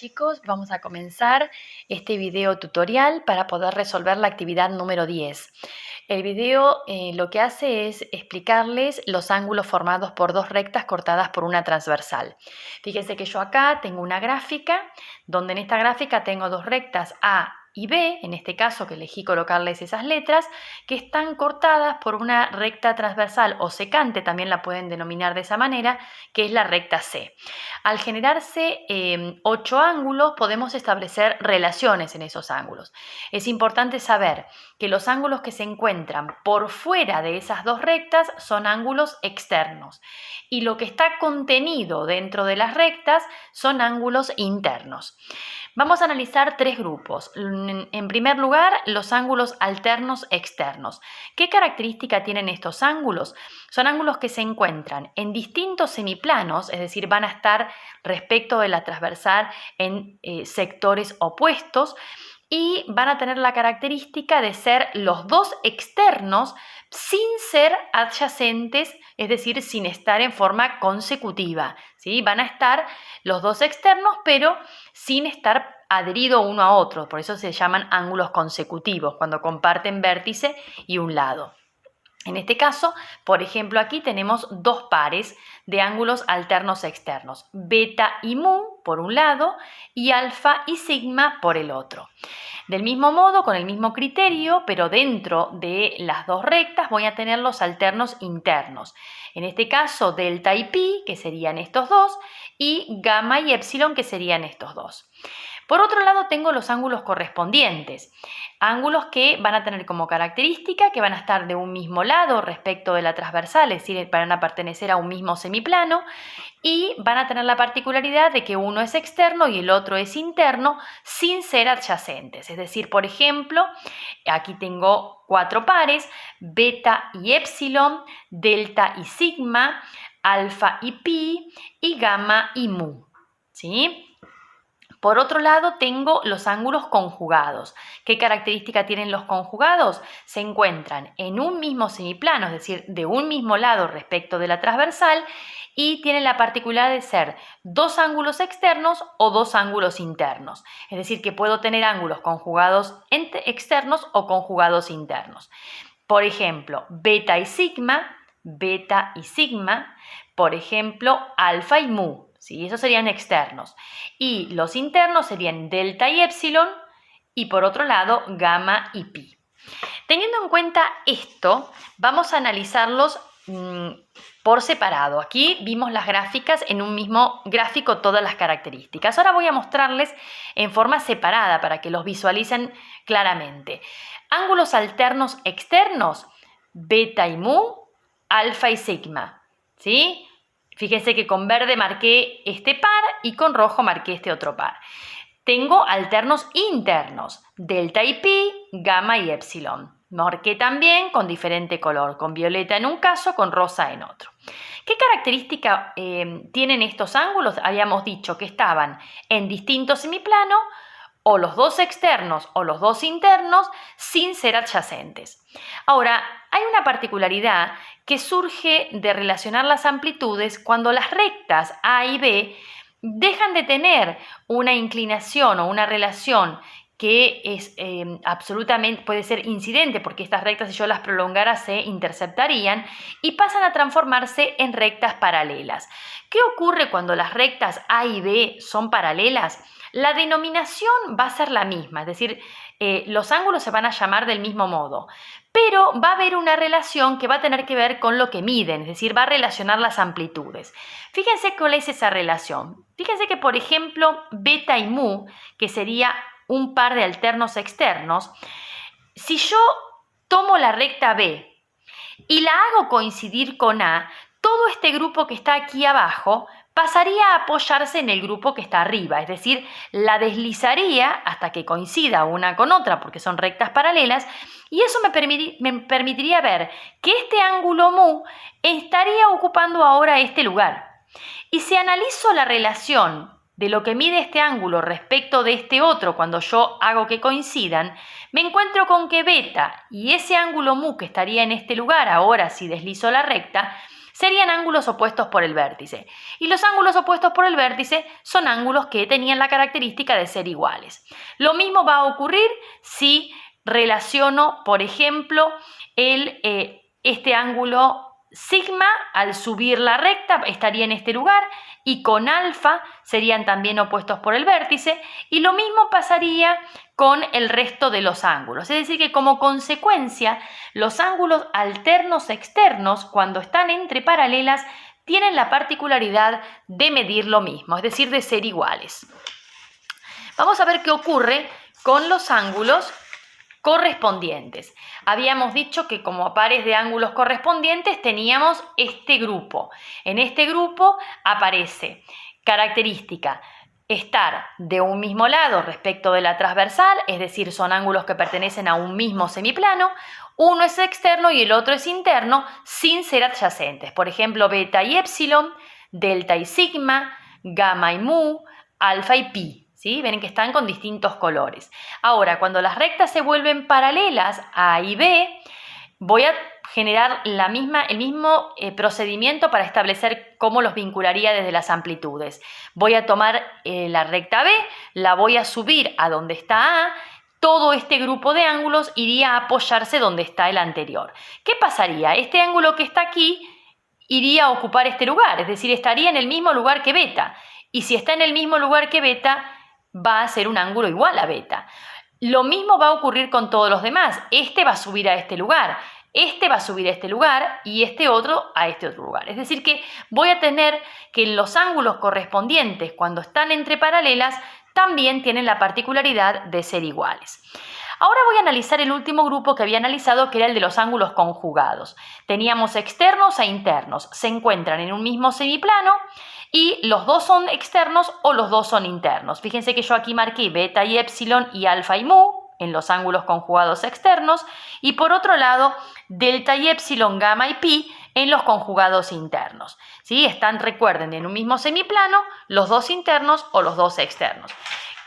chicos, vamos a comenzar este video tutorial para poder resolver la actividad número 10. El video lo que hace es explicarles los ángulos formados por dos rectas cortadas por una transversal. Fíjense que yo acá tengo una gráfica, donde en esta gráfica tengo dos rectas A y B, en este caso que elegí colocarles esas letras, que están cortadas por una recta transversal o secante, también la pueden denominar de esa manera, que es la recta C. Al generarse 8 ángulos, podemos establecer relaciones en esos ángulos. Es importante saber que los ángulos que se encuentran por fuera de esas dos rectas son ángulos externos y lo que está contenido dentro de las rectas son ángulos internos. Vamos a analizar tres grupos. En primer lugar, los ángulos alternos externos. ¿Qué característica tienen estos ángulos? Son ángulos que se encuentran en distintos semiplanos, es decir, van a estar respecto de la transversal en sectores opuestos y van a tener la característica de ser los dos externos sin ser adyacentes, es decir, sin estar en forma consecutiva, ¿sí? Van a estar los dos externos, pero sin estar adheridos uno a otro. Por eso se llaman ángulos consecutivos, cuando comparten vértice y un lado. En este caso, por ejemplo, aquí tenemos dos pares de ángulos alternos externos, beta y mu por un lado y alfa y sigma por el otro. Del mismo modo, con el mismo criterio, pero dentro de las dos rectas voy a tener los alternos internos. En este caso, delta y pi, que serían estos dos, y gamma y epsilon, que serían estos dos. Por otro lado, tengo los ángulos correspondientes. Ángulos que van a tener como característica que van a estar de un mismo lado respecto de la transversal, es decir, van a pertenecer a un mismo semiplano y van a tener la particularidad de que uno es externo y el otro es interno sin ser adyacentes. Es decir, por ejemplo, aquí tengo 4 pares, beta y epsilon, delta y sigma, alfa y pi y gamma y mu, ¿sí? Por otro lado, tengo los ángulos conjugados. ¿Qué característica tienen los conjugados? Se encuentran en un mismo semiplano, es decir, de un mismo lado respecto de la transversal, y tienen la particularidad de ser dos ángulos externos o dos ángulos internos. Es decir, que puedo tener ángulos conjugados externos o conjugados internos. Por ejemplo, beta y sigma, por ejemplo, alfa y mu. ¿Sí? Esos serían externos. Y los internos serían delta y epsilon y por otro lado gamma y pi. Teniendo en cuenta esto, vamos a analizarlos por separado. Aquí vimos las gráficas en un mismo gráfico todas las características. Ahora voy a mostrarles en forma separada para que los visualicen claramente. Ángulos alternos externos, beta y mu, alfa y sigma. ¿Sí? Fíjense que con verde marqué este par y con rojo marqué este otro par. Tengo alternos internos, delta y pi, gamma y epsilon. Marqué también con diferente color, con violeta en un caso, con rosa en otro. ¿Qué característica tienen estos ángulos? Habíamos dicho que estaban en distintos semiplanos, o los dos externos o los dos internos sin ser adyacentes. Ahora, hay una particularidad que surge de relacionar las amplitudes cuando las rectas A y B dejan de tener una inclinación o una relación que es absolutamente, puede ser incidente, porque estas rectas, si yo las prolongara, se interceptarían y pasan a transformarse en rectas paralelas. ¿Qué ocurre cuando las rectas A y B son paralelas? La denominación va a ser la misma, es decir, los ángulos se van a llamar del mismo modo, pero va a haber una relación que va a tener que ver con lo que miden, es decir, va a relacionar las amplitudes. Fíjense cuál es esa relación. Fíjense que, por ejemplo, beta y mu, que sería un par de alternos externos, si yo tomo la recta B y la hago coincidir con A, todo este grupo que está aquí abajo pasaría a apoyarse en el grupo que está arriba, es decir, la deslizaría hasta que coincida una con otra porque son rectas paralelas y eso me permitiría ver que este ángulo mu estaría ocupando ahora este lugar. Y si analizo la relación de lo que mide este ángulo respecto de este otro cuando yo hago que coincidan, me encuentro con que beta y ese ángulo mu que estaría en este lugar ahora si deslizo la recta, serían ángulos opuestos por el vértice. Y los ángulos opuestos por el vértice son ángulos que tenían la característica de ser iguales. Lo mismo va a ocurrir si relaciono, por ejemplo, este ángulo sigma al subir la recta estaría en este lugar y con alfa serían también opuestos por el vértice, y lo mismo pasaría con el resto de los ángulos. Es decir, que como consecuencia los ángulos alternos externos, cuando están entre paralelas, tienen la particularidad de medir lo mismo, es decir, de ser iguales. Vamos a ver qué ocurre con los ángulos correspondientes. Habíamos dicho que como pares de ángulos correspondientes teníamos este grupo. En este grupo aparece característica estar de un mismo lado respecto de la transversal, es decir, son ángulos que pertenecen a un mismo semiplano. Uno es externo y el otro es interno sin ser adyacentes. Por ejemplo, beta y épsilon, delta y sigma, gamma y mu, alfa y pi. ¿Sí? Ven que están con distintos colores. Ahora, cuando las rectas se vuelven paralelas a y b, voy a generar el mismo procedimiento para establecer cómo los vincularía desde las amplitudes. Voy a tomar la recta b, la voy a subir a donde está a. Todo este grupo de ángulos iría a apoyarse donde está el anterior. ¿Qué pasaría? Este ángulo que está aquí iría a ocupar este lugar, es decir, estaría en el mismo lugar que beta. Y si está en el mismo lugar que beta, va a ser un ángulo igual a beta. Lo mismo va a ocurrir con todos los demás. Este va a subir a este lugar, este va a subir a este lugar y este otro a este otro lugar. Es decir, que voy a tener que los ángulos correspondientes, cuando están entre paralelas, también tienen la particularidad de ser iguales. Ahora voy a analizar el último grupo que había analizado, que era el de los ángulos conjugados. Teníamos externos e internos. Se encuentran en un mismo semiplano y los dos son externos o los dos son internos. Fíjense que yo aquí marqué beta y épsilon y alfa y mu en los ángulos conjugados externos, y por otro lado delta y épsilon, gamma y pi en los conjugados internos. ¿Sí? Están, recuerden, en un mismo semiplano los dos internos o los dos externos.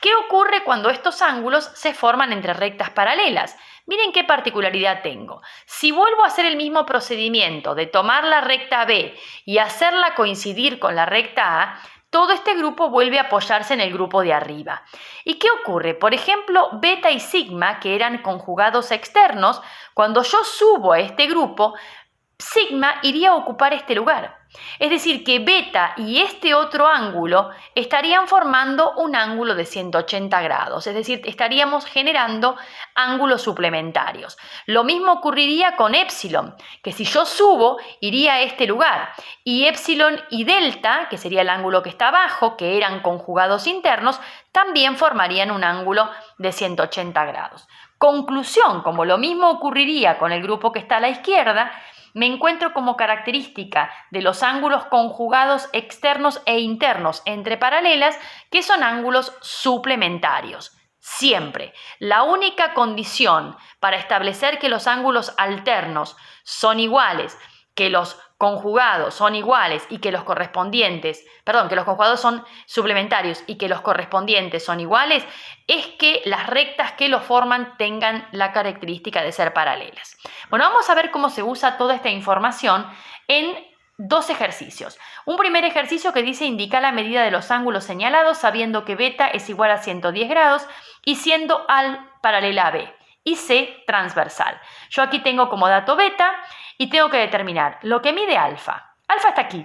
¿Qué ocurre cuando estos ángulos se forman entre rectas paralelas? Miren qué particularidad tengo. Si vuelvo a hacer el mismo procedimiento de tomar la recta B y hacerla coincidir con la recta A, todo este grupo vuelve a apoyarse en el grupo de arriba. ¿Y qué ocurre? Por ejemplo, beta y sigma, que eran conjugados externos, cuando yo subo a este grupo, sigma iría a ocupar este lugar. Es decir, que beta y este otro ángulo estarían formando un ángulo de 180 grados, es decir, estaríamos generando ángulos suplementarios. Lo mismo ocurriría con épsilon, que si yo subo, iría a este lugar, y épsilon y delta, que sería el ángulo que está abajo, que eran conjugados internos, también formarían un ángulo de 180 grados. Conclusión, como lo mismo ocurriría con el grupo que está a la izquierda, me encuentro como característica de los ángulos conjugados externos e internos entre paralelas que son ángulos suplementarios. Siempre. La única condición para establecer que los ángulos alternos son iguales, que los conjugados son iguales y que los conjugados son suplementarios y que los correspondientes son iguales, es que las rectas que los forman tengan la característica de ser paralelas. Bueno, vamos a ver cómo se usa toda esta información en dos ejercicios. Un primer ejercicio que dice: indica la medida de los ángulos señalados sabiendo que beta es igual a 110 grados y siendo al paralela a B y C transversal. Yo aquí tengo como dato beta y tengo que determinar lo que mide alfa. Alfa está aquí.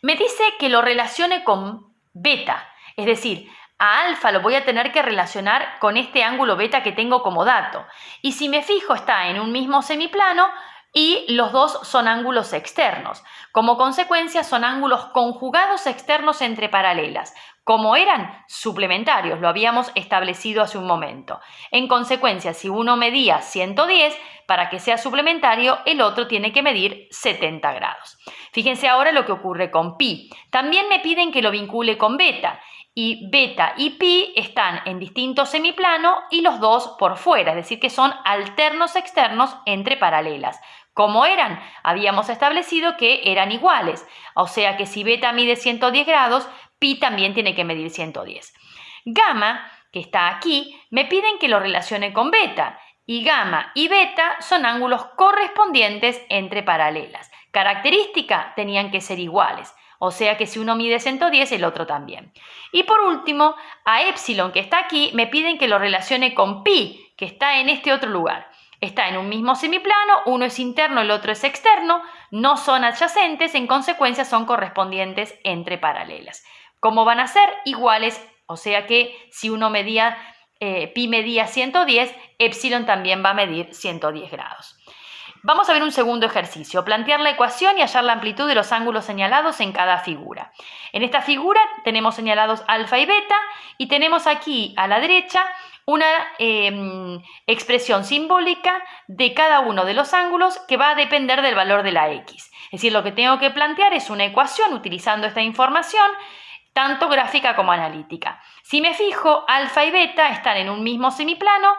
Me dice que lo relacione con beta, es decir, a alfa lo voy a tener que relacionar con este ángulo beta que tengo como dato. Y si me fijo, está en un mismo semiplano y los dos son ángulos externos. Como consecuencia, son ángulos conjugados externos entre paralelas. Como eran suplementarios, lo habíamos establecido hace un momento. En consecuencia, si uno medía 110, para que sea suplementario, el otro tiene que medir 70 grados. Fíjense ahora lo que ocurre con pi. También me piden que lo vincule con beta. Y beta y pi están en distintos semiplanos y los dos por fuera, es decir, que son alternos externos entre paralelas. Como eran, habíamos establecido que eran iguales, o sea que si beta mide 110 grados, pi también tiene que medir 110. Gamma, que está aquí, me piden que lo relacione con beta, y gamma y beta son ángulos correspondientes entre paralelas. Característica, tenían que ser iguales. O sea que si uno mide 110, el otro también. Y por último, a epsilon, que está aquí, me piden que lo relacione con pi, que está en este otro lugar. Está en un mismo semiplano, uno es interno, el otro es externo, no son adyacentes, en consecuencia son correspondientes entre paralelas. ¿Cómo van a ser? Iguales, o sea que si uno medía, pi medía 110, epsilon también va a medir 110 grados. Vamos a ver un segundo ejercicio, plantear la ecuación y hallar la amplitud de los ángulos señalados en cada figura. En esta figura tenemos señalados alfa y beta y tenemos aquí a la derecha una expresión simbólica de cada uno de los ángulos que va a depender del valor de la x. Es decir, lo que tengo que plantear es una ecuación utilizando esta información, tanto gráfica como analítica. Si me fijo, alfa y beta están en un mismo semiplano.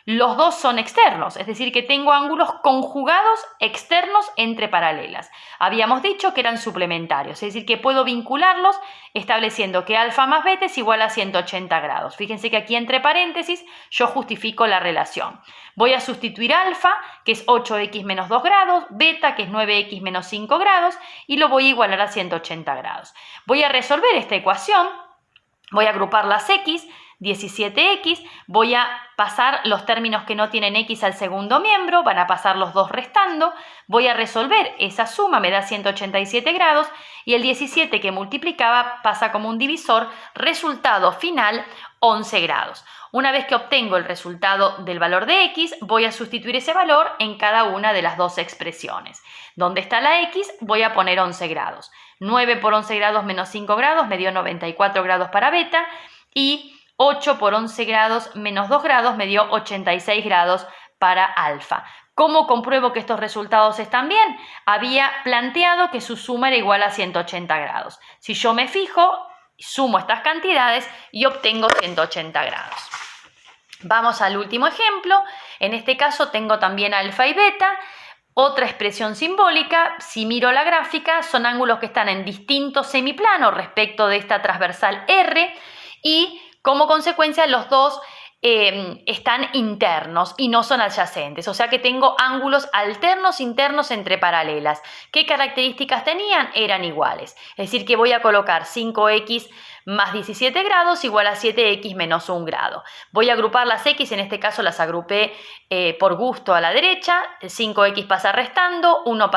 Los dos son externos, es decir, que tengo ángulos conjugados externos entre paralelas. Habíamos dicho que eran suplementarios, es decir, que puedo vincularlos estableciendo que alfa más beta es igual a 180 grados. Fíjense que aquí entre paréntesis yo justifico la relación. Voy a sustituir alfa, que es 8x menos 2 grados, beta, que es 9x menos 5 grados, y lo voy a igualar a 180 grados. Voy a resolver esta ecuación, voy a agrupar las x, 17x, voy a pasar los términos que no tienen x al segundo miembro, van a pasar los dos restando, voy a resolver esa suma, me da 187 grados, y el 17 que multiplicaba pasa como un divisor, resultado final 11 grados. Una vez que obtengo el resultado del valor de x, voy a sustituir ese valor en cada una de las dos expresiones. ¿Dónde está la x? Voy a poner 11 grados. 9 por 11 grados menos 5 grados me dio 94 grados para beta, y 8 por 11 grados menos 2 grados me dio 86 grados para alfa. ¿Cómo compruebo que estos resultados están bien? Había planteado que su suma era igual a 180 grados. Si yo me fijo, sumo estas cantidades y obtengo 180 grados. Vamos al último ejemplo. En este caso tengo también alfa y beta. Otra expresión simbólica, si miro la gráfica, son ángulos que están en distintos semiplanos respecto de esta transversal R, y como consecuencia los dos están internos y no son adyacentes, o sea que tengo ángulos alternos internos entre paralelas. ¿Qué características tenían? Eran iguales, es decir que voy a colocar 5x más 17 grados igual a 7x menos 1 grado. Voy a agrupar las x, en este caso las agrupé por gusto a la derecha, 5x pasa restando, 1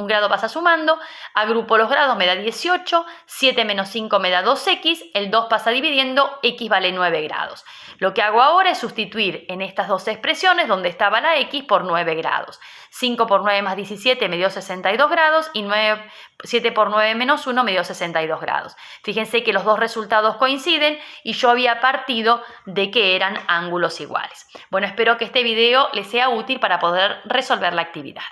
grado pasa sumando, agrupo los grados, me da 18, 7 menos 5 me da 2x, el 2 pasa dividiendo, x vale 9 grados. Lo que hago ahora es sustituir en estas dos expresiones donde estaba la x por 9 grados. 5 por 9 más 17 me dio 62 grados y 7 por 9 menos 1 me dio 62 grados. Fíjense que los dos resultados coinciden y yo había partido de que eran ángulos iguales. Bueno, espero que este video les sea útil para poder resolver la actividad.